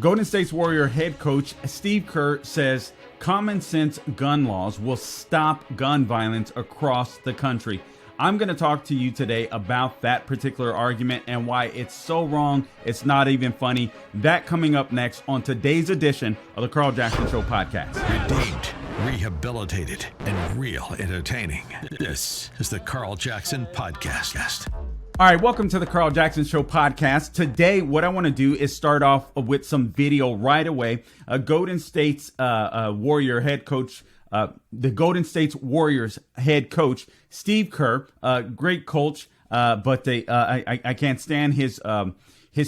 Golden State's Warrior head coach Steve Kerr says common sense gun laws will stop gun violence across the country. I'm going to talk to you today about that particular argument and why it's so wrong. It's not even funny. That coming up next on today's edition of the Carl Jackson Show podcast. Redeemed, rehabilitated, and real entertaining. This is the Carl Jackson Podcast. All right, welcome to the Carl Jackson Show podcast. Today, what I want to do is start off with some video right away. Golden State's Warrior head coach, the Golden State's Warriors head coach, Steve Kerr, great coach, but I can't stand his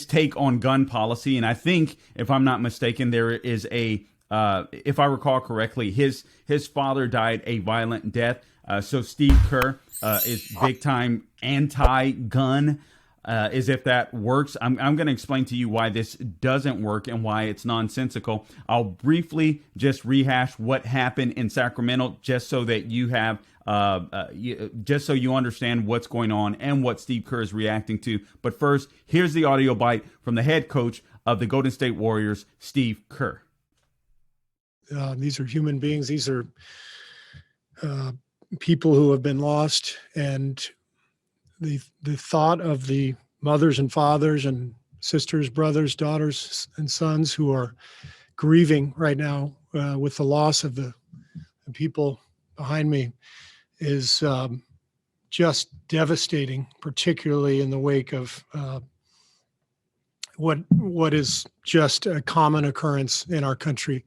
take on gun policy. And I think, if I'm not mistaken, there is if I recall correctly, his father died a violent death. So Steve Kerr is big time anti-gun, as if that works. I'm going to explain to you why this doesn't work and why it's nonsensical. I'll briefly just rehash what happened in Sacramento, just so that you have, just so you understand what's going on and what Steve Kerr is reacting to. But first, here's the audio bite from the head coach of the Golden State Warriors, Steve Kerr. These are human beings. These are people who have been lost, and the thought of the mothers and fathers and sisters, brothers, daughters, and sons who are grieving right now with the loss of the people behind me is just devastating, particularly in the wake of what is just a common occurrence in our country,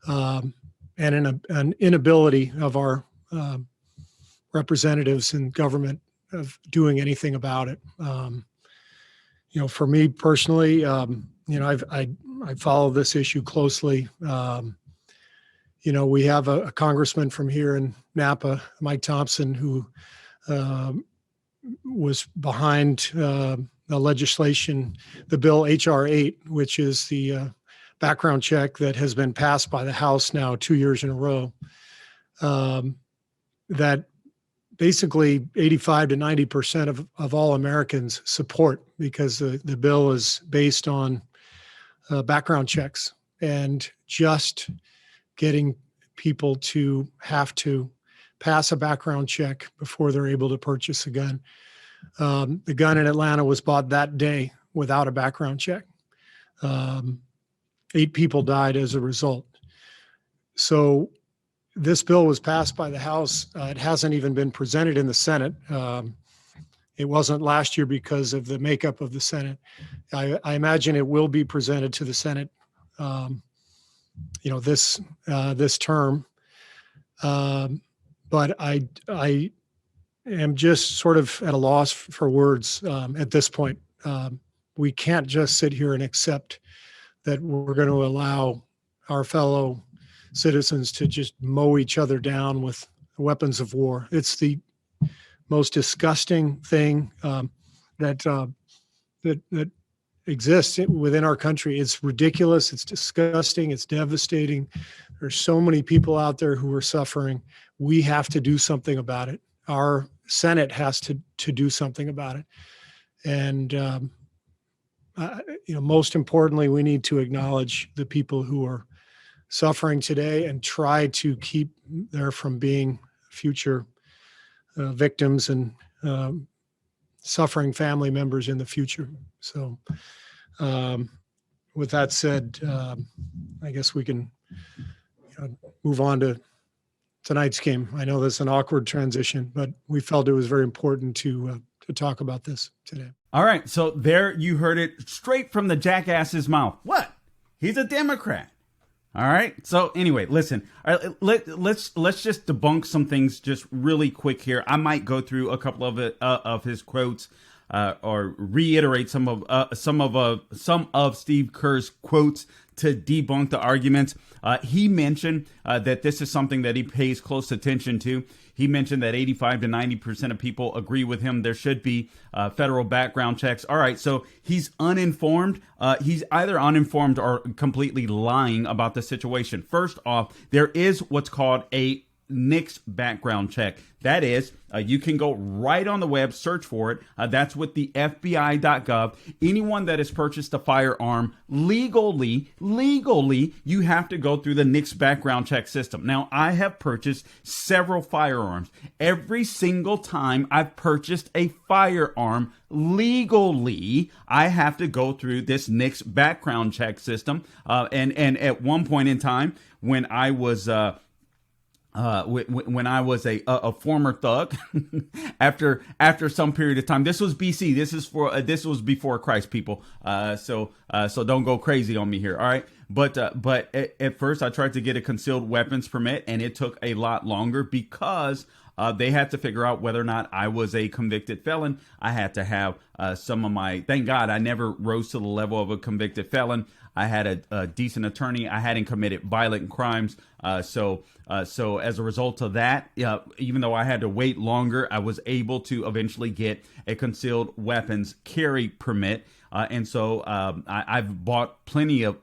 and an inability of our representatives in government of doing anything about it. For me personally, I follow this issue closely. We have a congressman from here in Napa, Mike Thompson, who was behind the legislation, the bill HR 8, which is the background check that has been passed by the House now 2 years in a row. That basically 85 to 90% of all Americans support, because the bill is based on background checks and just getting people to have to pass a background check before they're able to purchase a gun. The gun in Atlanta was bought that day without a background check. 8 people died as a result. So this bill was passed by the House. It hasn't even been presented in the Senate. It wasn't last year because of the makeup of the Senate. I imagine it will be presented to the Senate, this term. But I am just sort of at a loss for words at this point. We can't just sit here and accept that we're going to allow our fellow citizens to just mow each other down with weapons of war. It's the most disgusting thing that exists within our country. It's ridiculous. It's disgusting. It's devastating. There's so many people out there who are suffering. We have to do something about it. Our Senate has to do something about it. And most importantly, we need to acknowledge the people who are suffering today and try to keep there from being future victims and suffering family members in the future. So with that said, I guess we can move on to tonight's game. I know that's an awkward transition, but we felt it was very important to talk about this today. All right, so there you heard it straight from the jackass's mouth. What? He's a Democrat. All right. So anyway, listen, all right, let's just debunk some things just really quick here. I might go through a couple of his quotes or reiterate some of Steve Kerr's quotes to debunk the arguments. He mentioned that this is something that he pays close attention to. He mentioned that 85 to 90% of people agree with him. There should be federal background checks. All right, so he's uninformed. He's either uninformed or completely lying about the situation. First off, there is what's called a NICS background check. That is, you can go right on the web, search for it. That's with the FBI.gov. Anyone that has purchased a firearm legally, you have to go through the NICS background check system. Now, I have purchased several firearms. Every single time I've purchased a firearm legally, I have to go through this NICS background check system. And at one point in time, when I was when I was a former thug, after some period of time, this was BC. This was before Christ, people. So don't go crazy on me here. All right. But at first I tried to get a concealed weapons permit, and it took a lot longer because they had to figure out whether or not I was a convicted felon. I had to have some of my, thank God I never rose to the level of a convicted felon. I had a decent attorney. I hadn't committed violent crimes. So as a result of that, even though I had to wait longer, I was able to eventually get a concealed weapons carry permit. And so I've bought plenty of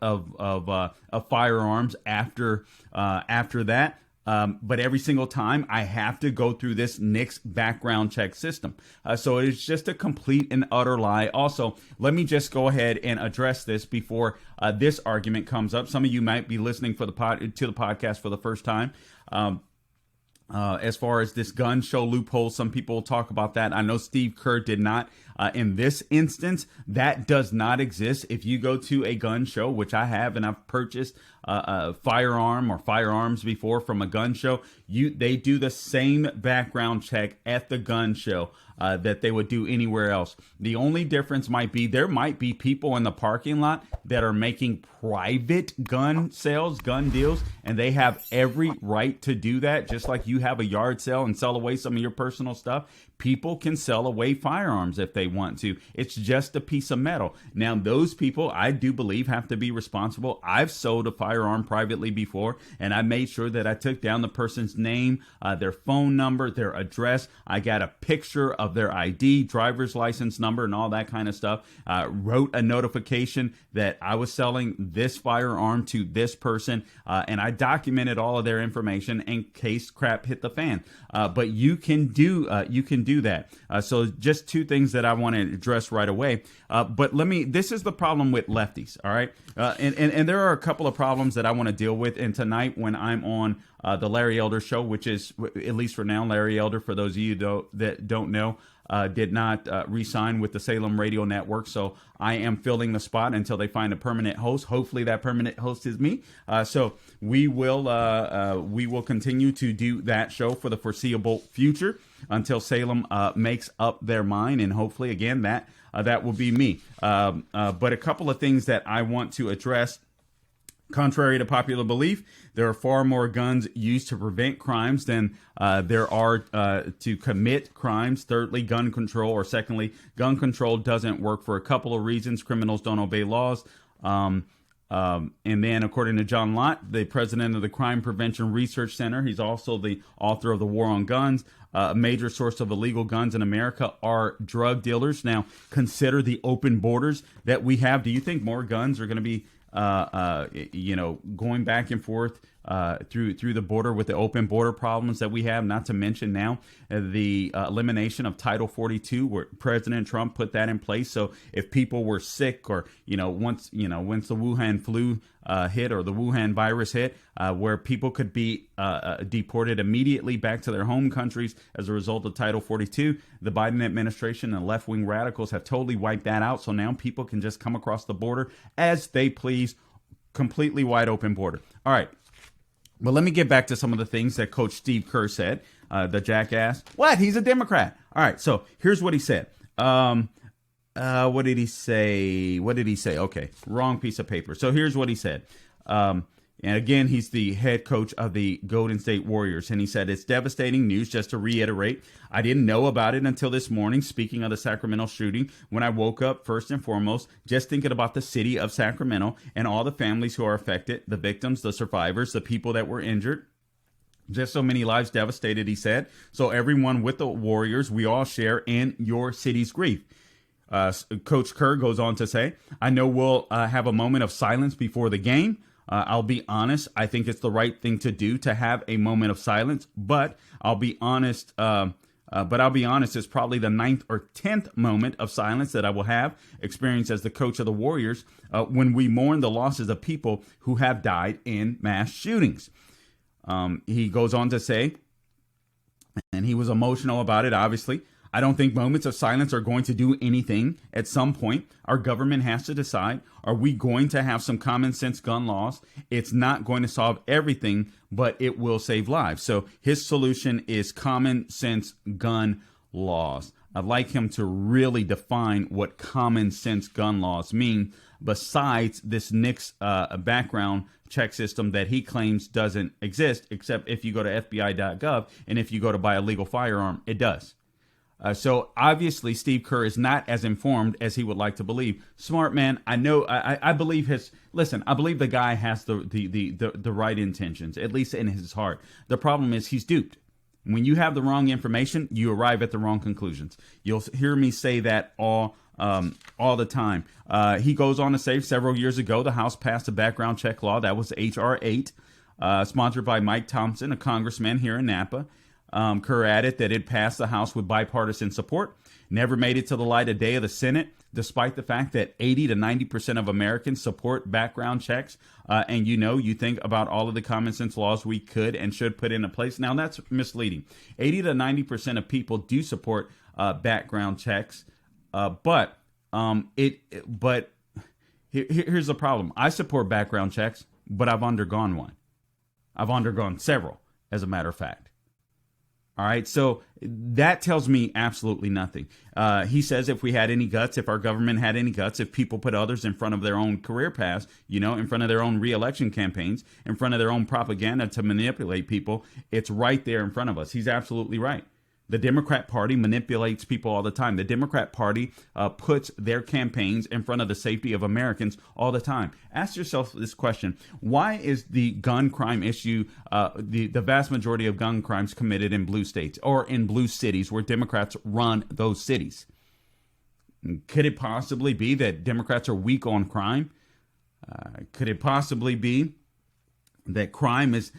firearms after that. But every single time I have to go through this NICS background check system. So it's just a complete and utter lie. Also, let me just go ahead and address this before this argument comes up. Some of you might be listening to the podcast for the first time. As far as this gun show loophole, some people talk about that. I know Steve Kerr did not. In this instance, that does not exist. If you go to a gun show, which I have, and I've purchased a firearm or firearms before from a gun show, they do the same background check at the gun show that they would do anywhere else. The only difference might be there might be people in the parking lot that are making private gun sales, gun deals, and they have every right to do that. Just like you have a yard sale and sell away some of your personal stuff, people can sell away firearms if they want to. It's just a piece of metal. Now, those people, I do believe, have to be responsible. I've sold a firearm privately before, and I made sure that I took down the person's name, their phone number, their address. I got a picture of their ID, driver's license number, and all that kind of stuff. Wrote a notification that I was selling this firearm to this person, and I documented all of their information in case crap hit the fan. But you can do that. So just two things that I want to address right away. But this is the problem with lefties. All right. And there are a couple of problems that I want to deal with. And tonight when I'm on the Larry Elder show, which is, at least for now, Larry Elder, for those of you that don't know, did not re-sign with the Salem Radio Network. So I am filling the spot until they find a permanent host. Hopefully that permanent host is me. So we will continue to do that show for the foreseeable future until Salem makes up their mind. And hopefully, again, that will be me. But a couple of things that I want to address. Contrary to popular belief, there are far more guns used to prevent crimes than there are to commit crimes. Thirdly, gun control, or secondly, gun control doesn't work for a couple of reasons. Criminals don't obey laws. And then, according to John Lott, the president of the Crime Prevention Research Center, he's also the author of The War on Guns. A major source of illegal guns in America are drug dealers. Now, consider the open borders that we have. Do you think more guns are going to be going back and forth through the border with the open border problems that we have, not to mention now the elimination of Title 42, where President Trump put that in place. So if people were sick, or once the Wuhan flu hit, or the Wuhan virus hit, where people could be deported immediately back to their home countries as a result of Title 42, the Biden administration and left-wing radicals have totally wiped that out. So now people can just come across the border as they please, completely wide open border. All right. Well, let me get back to some of the things that Coach Steve Kerr said, the jackass. What? He's a Democrat. All right. So here's what he said. What did he say? Okay. Wrong piece of paper. So here's what he said. And again, he's the head coach of the Golden State Warriors. And he said, it's devastating news. Just to reiterate, I didn't know about it until this morning. Speaking of the Sacramento shooting, when I woke up, first and foremost, just thinking about the city of Sacramento and all the families who are affected, the victims, the survivors, the people that were injured. Just so many lives devastated, he said. So everyone with the Warriors, we all share in your city's grief. Coach Kerr goes on to say, I know we'll have a moment of silence before the game. I'll be honest. I think it's the right thing to do to have a moment of silence. But I'll be honest. It's probably the 9th or 10th moment of silence that I will have experienced as the coach of the Warriors when we mourn the losses of people who have died in mass shootings. He goes on to say, and he was emotional about it, obviously. I don't think moments of silence are going to do anything. At some point, our government has to decide, are we going to have some common sense gun laws? It's not going to solve everything, but it will save lives. So his solution is common sense gun laws. I'd like him to really define what common sense gun laws mean, besides this NICS background check system that he claims doesn't exist, except if you go to FBI.gov and if you go to buy a legal firearm, it does. So obviously Steve Kerr is not as informed as he would like to believe. Smart man, I know. I believe I believe the guy has the right intentions, at least in his heart. The problem is he's duped. When you have the wrong information, you arrive at the wrong conclusions. You'll hear me say that all the time. He goes on to say several years ago, the House passed a background check law. That was H.R. 8, sponsored by Mike Thompson, a congressman here in Napa. Kerr added that it passed the House with bipartisan support, never made it to the light of day of the Senate, despite the fact that 80 to 90% of Americans support background checks. And you think about all of the common sense laws we could and should put into place. Now, that's misleading. 80 to 90% of people do support background checks. But here's the problem. I support background checks, but I've undergone one. I've undergone several, as a matter of fact. All right, so that tells me absolutely nothing. He says if we had any guts, if our government had any guts, if people put others in front of their own career paths, in front of their own re-election campaigns, in front of their own propaganda to manipulate people, it's right there in front of us. He's absolutely right. The Democrat Party manipulates people all the time. The Democrat Party puts their campaigns in front of the safety of Americans all the time. Ask yourself this question. Why is the gun crime issue, the vast majority of gun crimes committed in blue states or in blue cities where Democrats run those cities? Could it possibly be that Democrats are weak on crime? Could it possibly be that crime is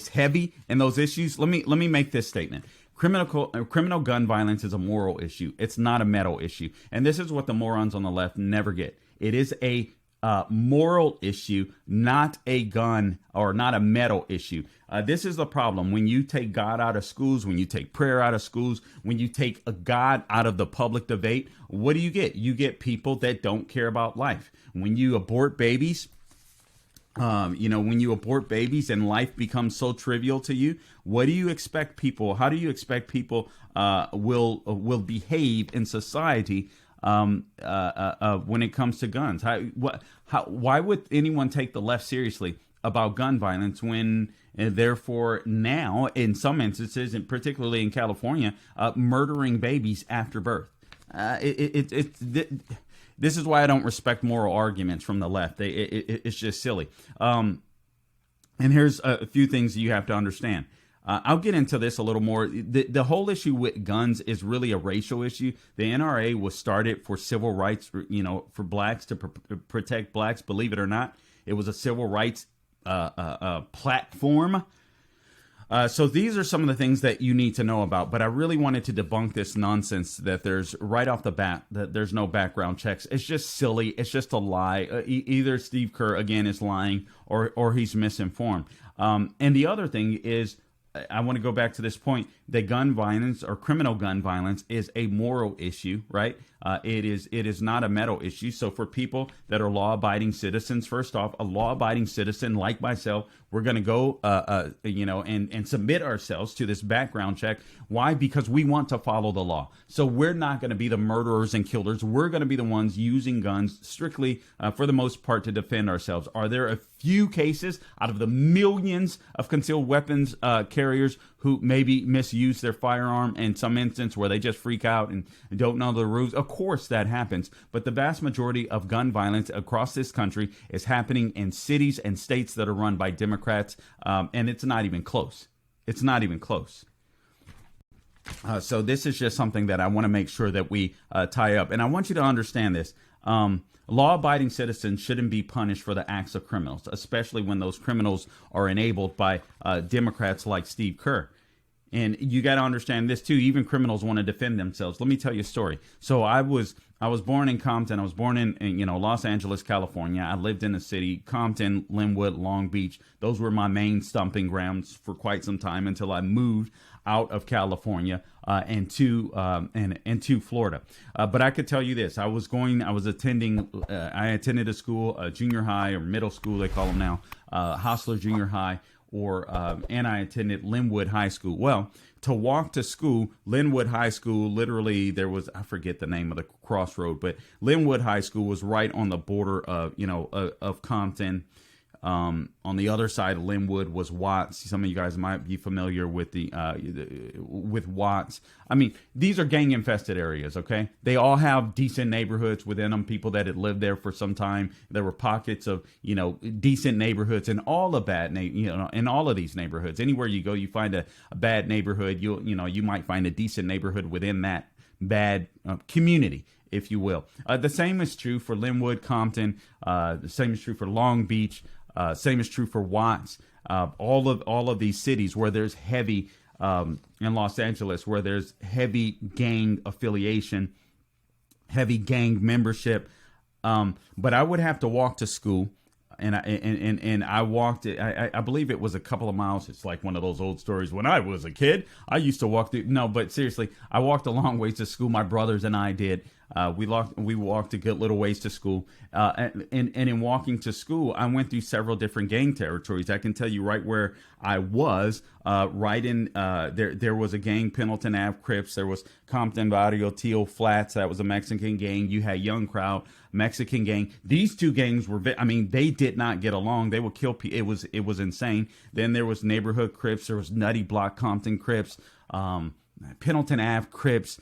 heavy in those issues? Let me make this statement. Criminal gun violence is a moral issue. It's not a metal issue. And this is what the morons on the left never get. It is a moral issue, not a gun or not a metal issue. This is the problem. When you take God out of schools, when you take prayer out of schools, when you take a God out of the public debate, what do you get? You get people that don't care about life. When you abort babies, when you abort babies and life becomes so trivial to you, what do you expect people? How do you expect people will behave in society when it comes to guns? Why would anyone take the left seriously about gun violence when, therefore, now in some instances, and particularly in California, murdering babies after birth? This is why I don't respect moral arguments from the left. It's just silly. And here's a few things you have to understand. I'll get into this a little more. The whole issue with guns is really a racial issue. The NRA was started for civil rights, for blacks to protect blacks. Believe it or not, it was a civil rights platform. So these are some of the things that you need to know about, but I really wanted to debunk this nonsense that there's right off the bat that there's no background checks. It's just silly. It's just a lie. Either Steve Kerr, again, is lying or he's misinformed. And the other thing is, I want to go back to this point that gun violence or criminal gun violence is a moral issue, right? It is not a metal issue. So for people that are law-abiding citizens, first off, a law-abiding citizen like myself, we're going to go, and submit ourselves to this background check. Why? Because we want to follow the law. So we're not going to be the murderers and killers. We're going to be the ones using guns strictly, for the most part, to defend ourselves. Are there a few cases out of the millions of concealed weapons carriers who maybe misuse their firearm in some instance where they just freak out and don't know the rules? Of course that happens. But the vast majority of gun violence across this country is happening in cities and states that are run by Democrats. And it's not even close. It's not even close. So this is just something that I want to make sure that we tie up. And I want you to understand this. Law-abiding citizens shouldn't be punished for the acts of criminals, especially when those criminals are enabled by Democrats like Steve Kerr. And you got to understand this too. Even criminals want to defend themselves. Let me tell you a story. So I was born in Compton. I was born in Los Angeles, California. I lived in the city, Compton, Linwood, Long Beach. Those were my main stomping grounds for quite some time until I moved out of California and to Florida. But I could tell you this: I attended a school, a junior high or middle school, they call them now, Hostler Junior High. And I attended Linwood High School. Well, to walk to school, Linwood High School, literally I forget the name of the crossroad, but Linwood High School was right on the border of Compton. On the other side of Linwood was Watts. Some of you guys might be familiar with with Watts. I mean, these are gang-infested areas, okay? They all have decent neighborhoods within them, people that had lived there for some time. There were pockets of, decent neighborhoods in all the in all of these neighborhoods. Anywhere you go, you find a bad neighborhood. You might find a decent neighborhood within that bad community, if you will. The same is true for Linwood, Compton. The same is true for Long Beach. Same is true for Watts. All of these cities where there's heavy, in Los Angeles, where there's heavy gang affiliation, heavy gang membership. But I would have to walk to school, and I walked it. I believe it was a couple of miles. It's like one of those old stories. When I was a kid, I used to walk through. No, but seriously, I walked a long ways to school. My brothers and I did. We walked a good little ways to school, and in walking to school, I went through several different gang territories. I can tell you right where I was. Right in there was a gang, Pendleton Ave Crips. There was Compton Barrio Teal Flats. That was a Mexican gang. You had Young Crowd, Mexican gang. These two gangs were, they did not get along. They would kill people. It was insane. Then there was neighborhood Crips. There was Nutty Block Compton Crips. Pendleton Ave Crips.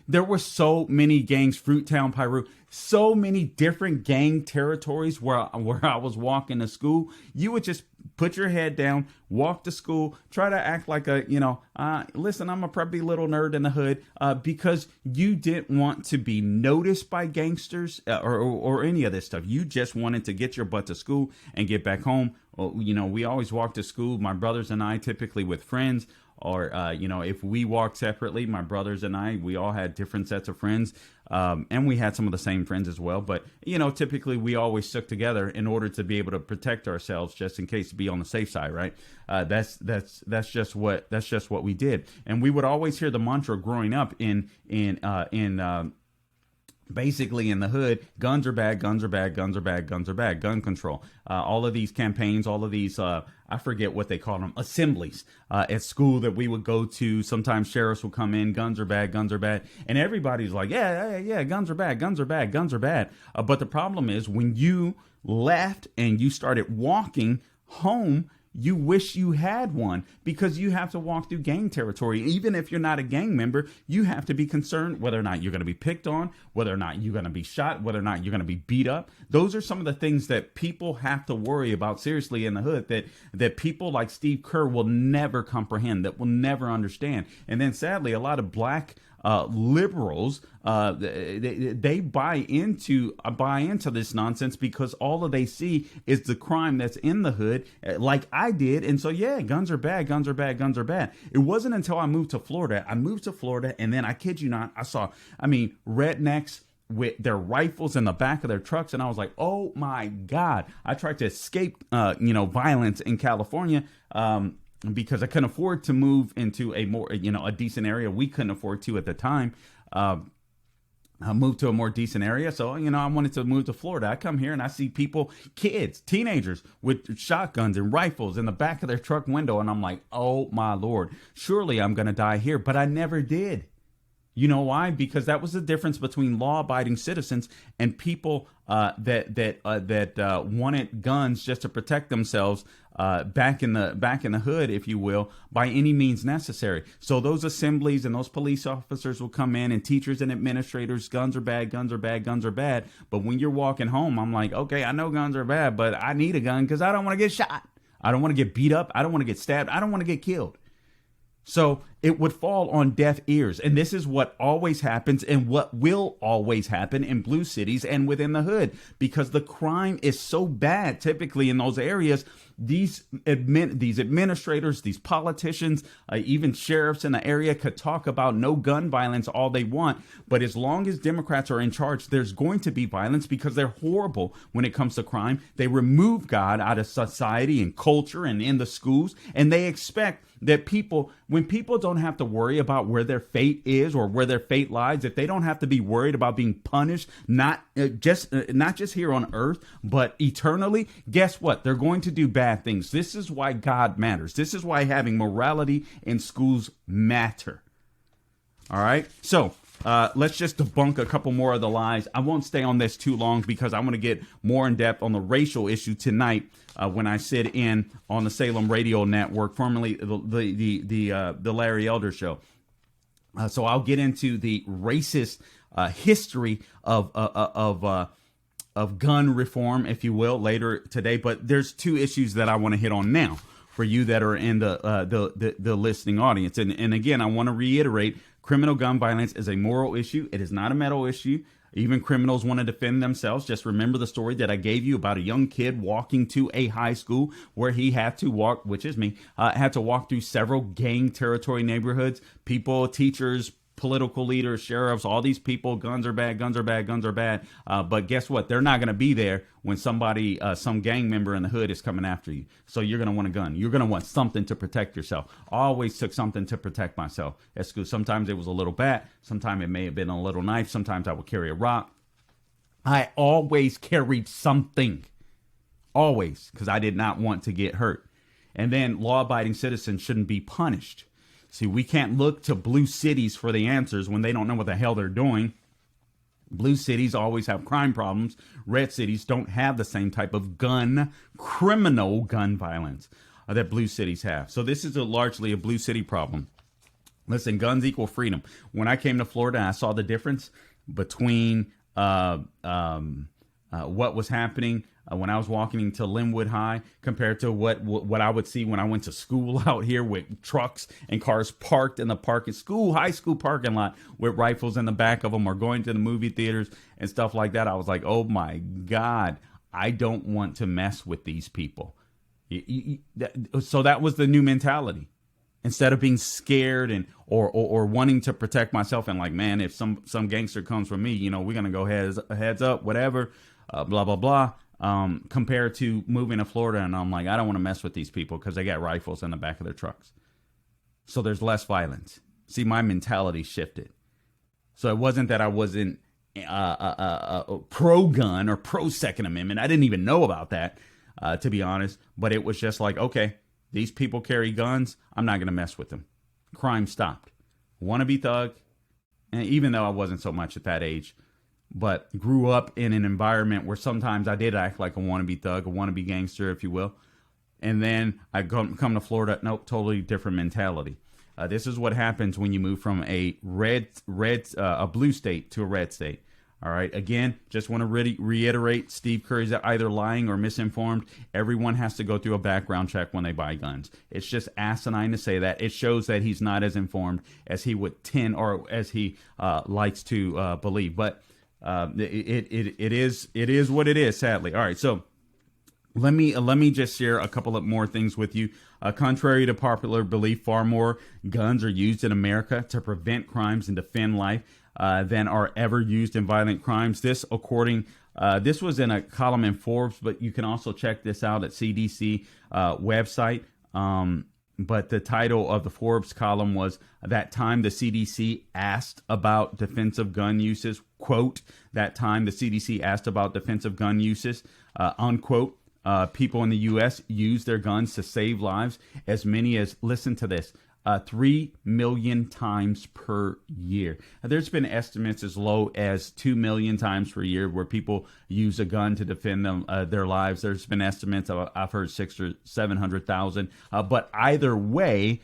There were so many gangs, Fruittown, Piru, so many different gang territories where I was walking to school. You would just put your head down, walk to school, try to act like listen, I'm a preppy little nerd in the hood, because you didn't want to be noticed by gangsters or any of this stuff. You just wanted to get your butt to school and get back home. We always walked to school, my brothers and I, typically with friends. Or, if we walked separately, my brothers and I, we all had different sets of friends. And we had some of the same friends as well. But, typically we always stuck together in order to be able to protect ourselves, just in case, to be on the safe side, right? That's just what we did. And we would always hear the mantra growing up basically in the hood: guns are bad, guns are bad, guns are bad, guns are bad, gun control. All of these campaigns, all of these, I forget what they call them, assemblies at school that we would go to. Sometimes sheriffs would come in, guns are bad, guns are bad. And everybody's like, yeah, guns are bad, guns are bad, guns are bad. But the problem is, when you left and you started walking home, you wish you had one, because you have to walk through gang territory. Even if you're not a gang member, you have to be concerned whether or not you're going to be picked on, whether or not you're going to be shot, whether or not you're going to be beat up. Those are some of the things that people have to worry about seriously in the hood, that people like Steve Kerr will never comprehend, that will never understand. And then sadly, a lot of black liberals, they buy into this nonsense, because all they see is the crime that's in the hood, like I did. And so, yeah, guns are bad, guns are bad, guns are bad. It wasn't until I moved to Florida, and then I kid you not, I saw, rednecks with their rifles in the back of their trucks, and I was like, oh my God. I tried to escape, violence in California, because I couldn't afford to move into a more, a decent area. We couldn't afford to at the time. I moved to a more decent area. So, I wanted to move to Florida. I come here and I see people, kids, teenagers with shotguns and rifles in the back of their truck window. And I'm like, oh my Lord, surely I'm going to die here. But I never did. You know why? Because that was the difference between law-abiding citizens and people that wanted guns just to protect themselves back in the hood, if you will, by any means necessary. So those assemblies and those police officers will come in, and teachers and administrators, guns are bad, guns are bad, guns are bad. But when you're walking home, I'm like, okay, I know guns are bad, but I need a gun because I don't want to get shot. I don't want to get beat up. I don't want to get stabbed. I don't want to get killed. So it would fall on deaf ears. And this is what always happens and what will always happen in blue cities and within the hood, because the crime is so bad typically in those areas. These administrators, these politicians, even sheriffs in the area could talk about no gun violence all they want. But as long as Democrats are in charge, there's going to be violence because they're horrible when it comes to crime. They remove God out of society and culture and in the schools. And they expect that when people don't have to worry about where their fate is or where their fate lies, if they don't have to be worried about being punished, not just here on earth, but eternally, guess what? They're going to do bad things. This is why God matters. This is why having morality in schools matter. All right. So let's just debunk a couple more of the lies. I won't stay on this too long because I want to get more in depth on the racial issue tonight when I sit in on the Salem Radio Network, formerly the Larry Elder Show. So I'll get into the racist history of gun reform, if you will, later today. But there's two issues that I want to hit on now for you that are in the listening audience. And again, I want to reiterate, criminal gun violence is a moral issue. It is not a mental issue. Even criminals want to defend themselves. Just remember the story that I gave you about a young kid walking to a high school where he had to walk, which is me, had to walk through several gang territory neighborhoods. People, teachers, political leaders, sheriffs, all these people, guns are bad, guns are bad, guns are bad. But guess what? They're not going to be there when somebody, some gang member in the hood is coming after you. So you're going to want a gun. You're going to want something to protect yourself. I always took something to protect myself. At school, sometimes it was a little bat. Sometimes it may have been a little knife. Sometimes I would carry a rock. I always carried something. Always, because I did not want to get hurt. And then law-abiding citizens shouldn't be punished. See, we can't look to blue cities for the answers when they don't know what the hell they're doing. Blue cities always have crime problems. Red cities don't have the same type of criminal gun violence that blue cities have. So this is largely a blue city problem. Listen, guns equal freedom. When I came to Florida, I saw the difference between what was happening when I was walking into Linwood High compared to what I would see when I went to school out here with trucks and cars parked in the high school parking lot with rifles in the back of them, or going to the movie theaters and stuff like that. I was like, oh my God, I don't want to mess with these people. So that was the new mentality. Instead of being scared or wanting to protect myself and like, man, if some gangster comes for me, we're going to go heads up, whatever, blah, blah, blah. Compared to moving to Florida, and I'm like, I don't want to mess with these people because they got rifles in the back of their trucks. So there's less violence. See, my mentality shifted. So it wasn't that I wasn't pro-gun or pro-Second Amendment. I didn't even know about that, to be honest. But it was just like, okay, these people carry guns. I'm not going to mess with them. Crime stopped. Wannabe thug, and even though I wasn't so much at that age, but grew up in an environment where sometimes I did act like a wannabe thug, a wannabe gangster, if you will. And then I come to Florida, nope, totally different mentality. This is what happens when you move from a blue state to a red state. All right. Again, just want to reiterate, Steve Kerr is either lying or misinformed. Everyone has to go through a background check when they buy guns. It's just asinine to say that. It shows that he's not as informed as he would tend, or as he likes to believe. But it is what it is, sadly. All right, so let me just share a couple of more things with you. Contrary to popular belief, far more guns are used in America to prevent crimes and defend life than are ever used in violent crimes. This was in a column in Forbes, but you can also check this out at CDC website. But the title of the Forbes column was "That Time the CDC Asked About Defensive Gun Uses." Quote, "That time the CDC asked about defensive gun uses," unquote. People in the U.S. use their guns to save lives as many as, listen to this, 3 million times per year. There's been estimates as low as 2 million times per year where people use a gun to defend their lives. There's been estimates, I've heard 600,000 or 700,000. But either way,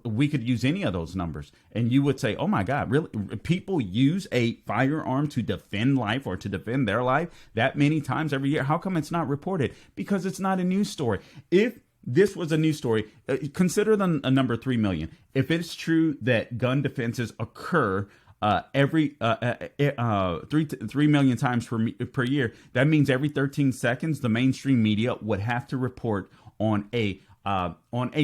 we could use any of those numbers, and you would say, oh my God, really? People use a firearm to defend life or to defend their life that many times every year? How come it's not reported? Because it's not a news story. If this was a news story. Consider them a number 3 million. If it's true that gun defenses occur every 3 million times per year, that means every 13 seconds, the mainstream media would have to report on a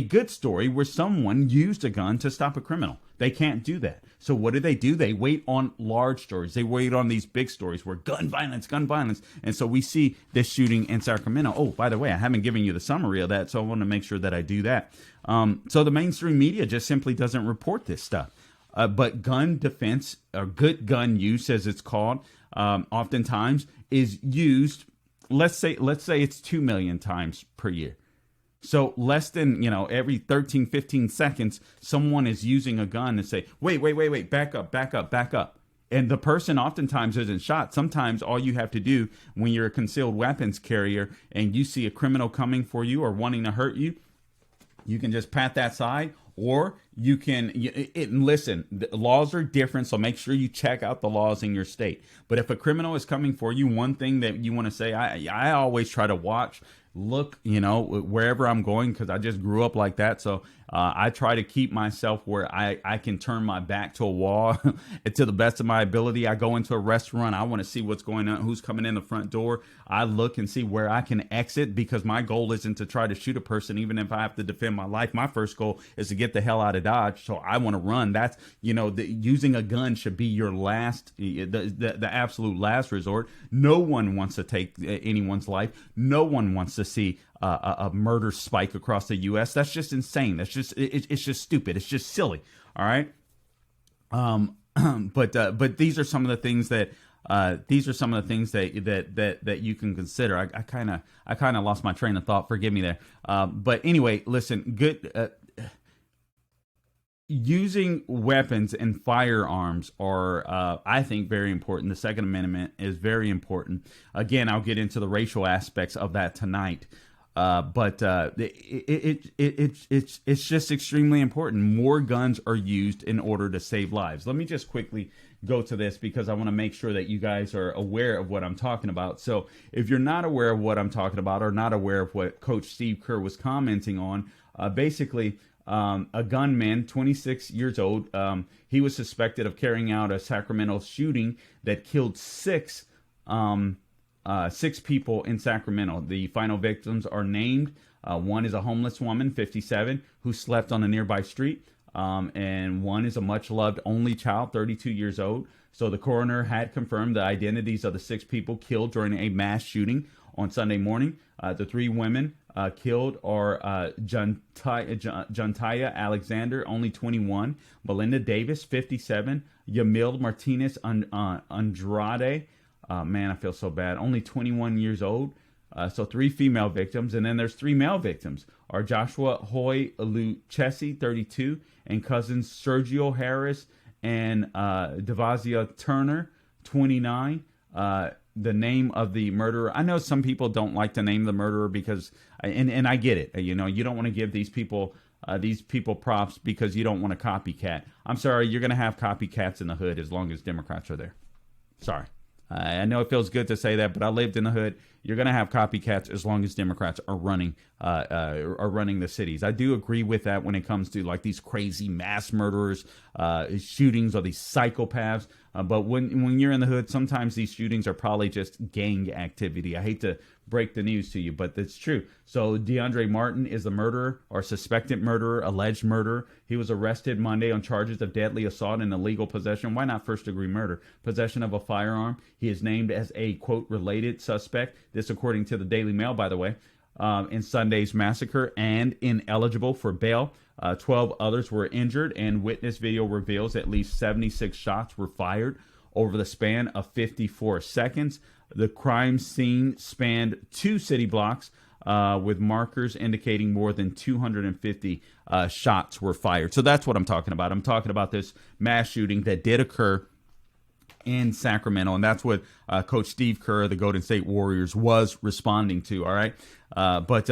good story where someone used a gun to stop a criminal. They can't do that. So what do? They wait on large stories. They wait on these big stories where gun violence. And so we see this shooting in Sacramento. Oh, by the way, I haven't given you the summary of that, so I want to make sure that I do that. So the mainstream media just simply doesn't report this stuff. But gun defense, or good gun use, as it's called, oftentimes is used. Let's say it's 2 million times per year. So less than, every 13, 15 seconds, someone is using a gun to say, wait, back up. And the person oftentimes isn't shot. Sometimes all you have to do when you're a concealed weapons carrier and you see a criminal coming for you or wanting to hurt you, you can just pat that side, or you can listen. The laws are different, so make sure you check out the laws in your state. But if a criminal is coming for you, one thing that you want to say, I always try to look, wherever I'm going, because I just grew up like that. So I try to keep myself where I can turn my back to a wall to the best of my ability. I go into a restaurant. I want to see what's going on, who's coming in the front door. I look and see where I can exit, because my goal isn't to try to shoot a person, even if I have to defend my life. My first goal is to get the hell out of Dodge. So I want to run. That's, using a gun should be your the absolute last resort. No one wants to take anyone's life. No one wants to see a murder spike across the U.S. That's just insane. That's just it's just stupid. It's just silly. All right. But these are some of the things that that you can consider. I kind of lost my train of thought. Forgive me there. But anyway, listen. Good. Using weapons and firearms are, I think, very important. The Second Amendment is very important. Again, I'll get into the racial aspects of that tonight. But it's just extremely important. More guns are used in order to save lives. Let me just quickly go to this, because I want to make sure that you guys are aware of what I'm talking about. So if you're not aware of what I'm talking about, or not aware of what Coach Steve Kerr was commenting on, basically, a gunman, 26 years old, he was suspected of carrying out a Sacramento shooting that killed six people in Sacramento. The final victims are named. One is a homeless woman, 57, who slept on a nearby street. And one is a much-loved only child, 32 years old. So the coroner had confirmed the identities of the 6 people killed during a mass shooting on Sunday morning. The 3 women killed are Juntaya Alexander, only 21, Melinda Davis, 57, Yamil Martinez Andrade, man, I feel so bad, only 21 years old. So 3 female victims, and then there's 3 male victims are Joshua Hoy Lucchesi, 32, and cousins Sergio Harris and Devazia Turner, 29. The name of the murderer, I know some people don't like to name the murderer because, and I get it, you don't want to give these people props because you don't want a copycat. I'm sorry, you're going to have copycats in the hood as long as Democrats are there. Sorry. I know it feels good to say that, but I lived in the hood. You're going to have copycats as long as Democrats are running the cities. I do agree with that when it comes to like these crazy mass murderers, shootings, or these psychopaths. But when you're in the hood, sometimes these shootings are probably just gang activity. I hate to break the news to you, but it's true. So DeAndre Martin is the murderer, or suspected murderer, alleged murderer. He was arrested Monday on charges of deadly assault and illegal possession. Why not first-degree murder? Possession of a firearm. He is named as a, quote, related suspect. This according to the Daily Mail, by the way, in Sunday's massacre, and ineligible for bail. 12 others were injured, and witness video reveals at least 76 shots were fired over the span of 54 seconds. The crime scene spanned 2 city blocks with markers indicating more than 250 shots were fired. So that's what I'm talking about. I'm talking about this mass shooting that did occur in Sacramento, and that's what Coach Steve Kerr, the Golden State Warriors, was responding to. All right, but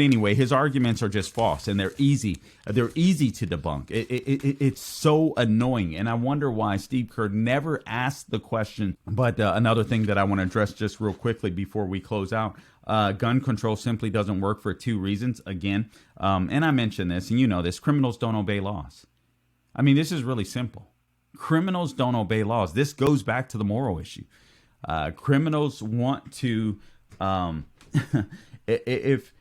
anyway, his arguments are just false, and they're easy. They're easy to debunk. It's so annoying, and I wonder why Steve Kerr never asked the question. But another thing that I want to address just real quickly before we close out. Gun control simply doesn't work for two reasons. Again, and I mentioned this, and you know this: criminals don't obey laws. I mean, this is really simple. Criminals don't obey laws. This goes back to the moral issue. Criminals want to, if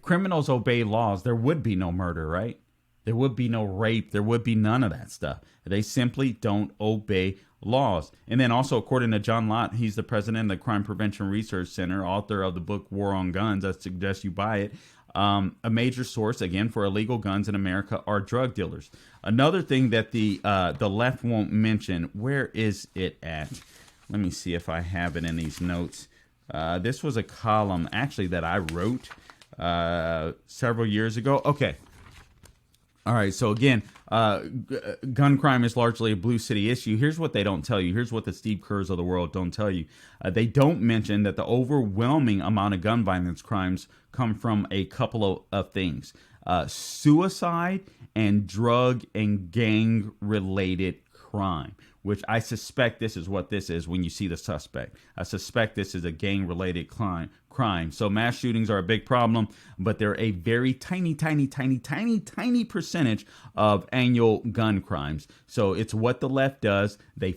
criminals obey laws, there would be no murder, right? There would be no rape. There would be none of that stuff. They simply don't obey laws. And then also, according to John Lott, he's the president of the Crime Prevention Research Center, author of the book War on Guns. I suggest you buy it. A major source, again, for illegal guns in America are drug dealers. Another thing that the left won't mention, where is it at? Let me see if I have it in these notes. This was a column, actually, that I wrote several years ago. Okay. All right. So, again, gun crime is largely a blue city issue. Here's what they don't tell you. Here's what the Steve Kerrs of the world don't tell you. They don't mention that the overwhelming amount of gun violence crimes come from a couple of things. Suicide and drug and gang related crime, which I suspect this is what this is when you see the suspect. I suspect this is a gang related crime. So mass shootings are a big problem, but they're a very tiny percentage of annual gun crimes. So it's what the left does. They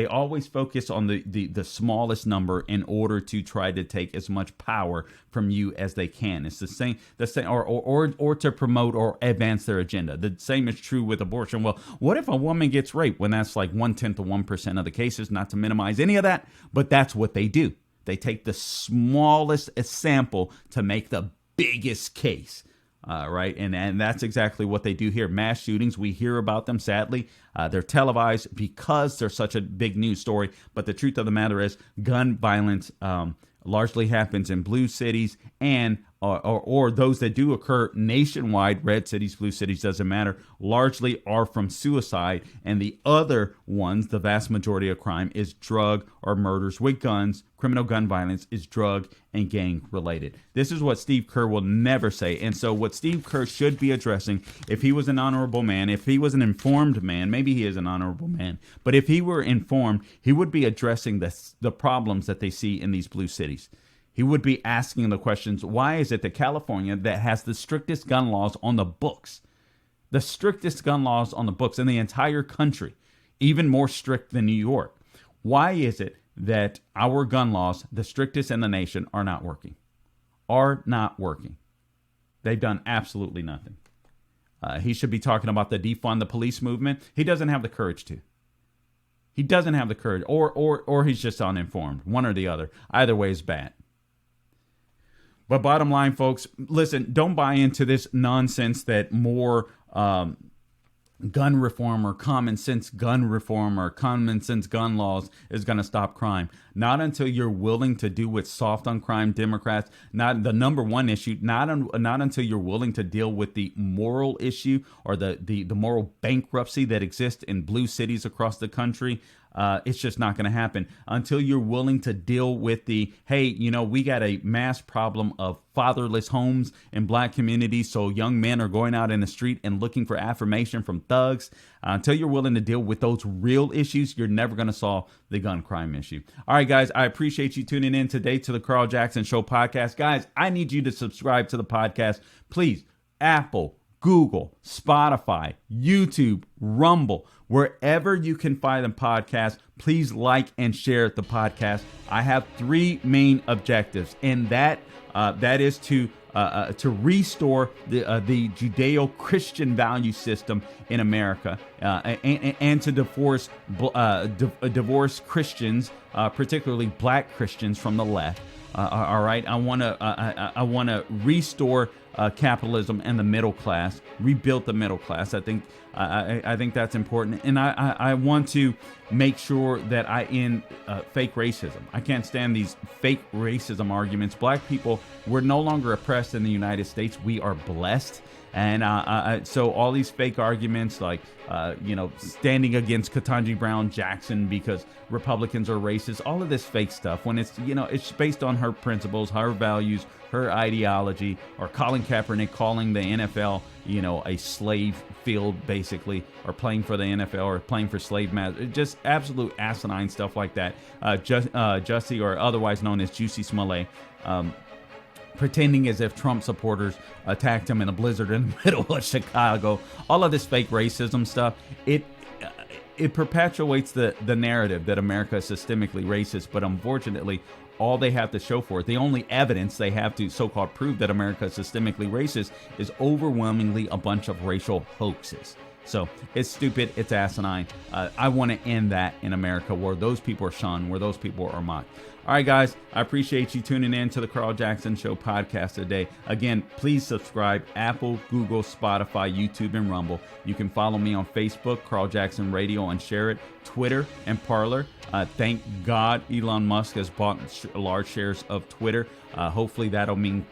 always focus on the smallest number in order to try to take as much power from you as they can. It's the same, or to promote or advance their agenda. The same is true with abortion. Well, what if a woman gets raped when that's like 0.1% of 1% of the cases? Not to minimize any of that, but that's what they do. They take the smallest sample to make the biggest case, right? And that's exactly what they do here. Mass shootings, we hear about them, sadly. They're televised because they're such a big news story. But the truth of the matter is gun violence largely happens in blue cities and or those that do occur nationwide, red cities, blue cities, doesn't matter, largely are from suicide. And the other ones, the vast majority of crime is drug or murders with guns. Criminal gun violence is drug and gang related. This is what Steve Kerr will never say. And so what Steve Kerr should be addressing, if he was an honorable man, if he was an informed man, maybe he is an honorable man, but if he were informed, he would be addressing the problems that they see in these blue cities. He would be asking the questions, why is it that California, that has the strictest gun laws on the books, in the entire country, even more strict than New York, why is it that our gun laws, the strictest in the nation, are not working? They've done absolutely nothing. He should be talking about the defund the police movement. He doesn't have the courage to. He doesn't have the courage, or he's just uninformed. One or the other. Either way is bad. But bottom line, folks, listen, don't buy into this nonsense that more gun reform or common sense gun laws is going to stop crime. Not until you're willing to do what's soft on crime, Democrats. Not the number one issue. Not until you're willing to deal with the moral issue or the moral bankruptcy that exists in blue cities across the country. It's just not going to happen until you're willing to deal with we got a mass problem of fatherless homes in black communities. So young men are going out in the street and looking for affirmation from thugs. Until you're willing to deal with those real issues, you're never going to solve the gun crime issue. All right, guys, I appreciate you tuning in today to the Carl Jackson Show podcast. Guys, I need you to subscribe to the podcast. Please, Apple, Google, Spotify, YouTube, Rumble, wherever you can find the podcast, please like and share the podcast. I have three main objectives, and that is to restore the Judeo-Christian value system in America, and to divorce Christians, particularly black Christians, from the left. All right, I want to restore capitalism and the middle class, rebuild the middle class. I think that's important, and I want to make sure that I end fake racism. I can't stand these fake racism arguments. Black people, we're no longer oppressed in the United States. We are blessed. And so all these fake arguments like, standing against Ketanji Brown Jackson because Republicans are racist, all of this fake stuff, when it's based on her principles, her values, her ideology, or Colin Kaepernick calling the NFL, a slave field, basically, or playing for the NFL or playing for slave masters, just absolute asinine stuff like that. Jussie, or otherwise known as Juicy Smollett, pretending as if Trump supporters attacked him in a blizzard in the middle of Chicago. All of this fake racism stuff, it perpetuates the narrative that America is systemically racist, but unfortunately, all they have to show for it, the only evidence they have to so-called prove that America is systemically racist, is overwhelmingly a bunch of racial hoaxes. So it's stupid, it's asinine. I want to end that in America, where those people are shunned, where those people are mocked. All right, guys, I appreciate you tuning in to the Carl Jackson Show podcast today. Again, please subscribe: Apple, Google, Spotify, YouTube, and Rumble. You can follow me on Facebook, Carl Jackson Radio, and share it, Twitter, and Parler. Thank God Elon Musk has bought large shares of Twitter. Hopefully that'll mean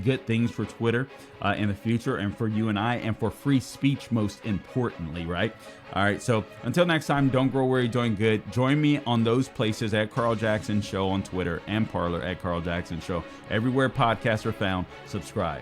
good things for Twitter in the future, and for you and I, and for free speech, most importantly, right? All right, so until next time, don't grow weary, doing good. Join me on those places at Carl Jackson Show on Twitter, and Parler at Carl Jackson Show. Everywhere podcasts are found, subscribe.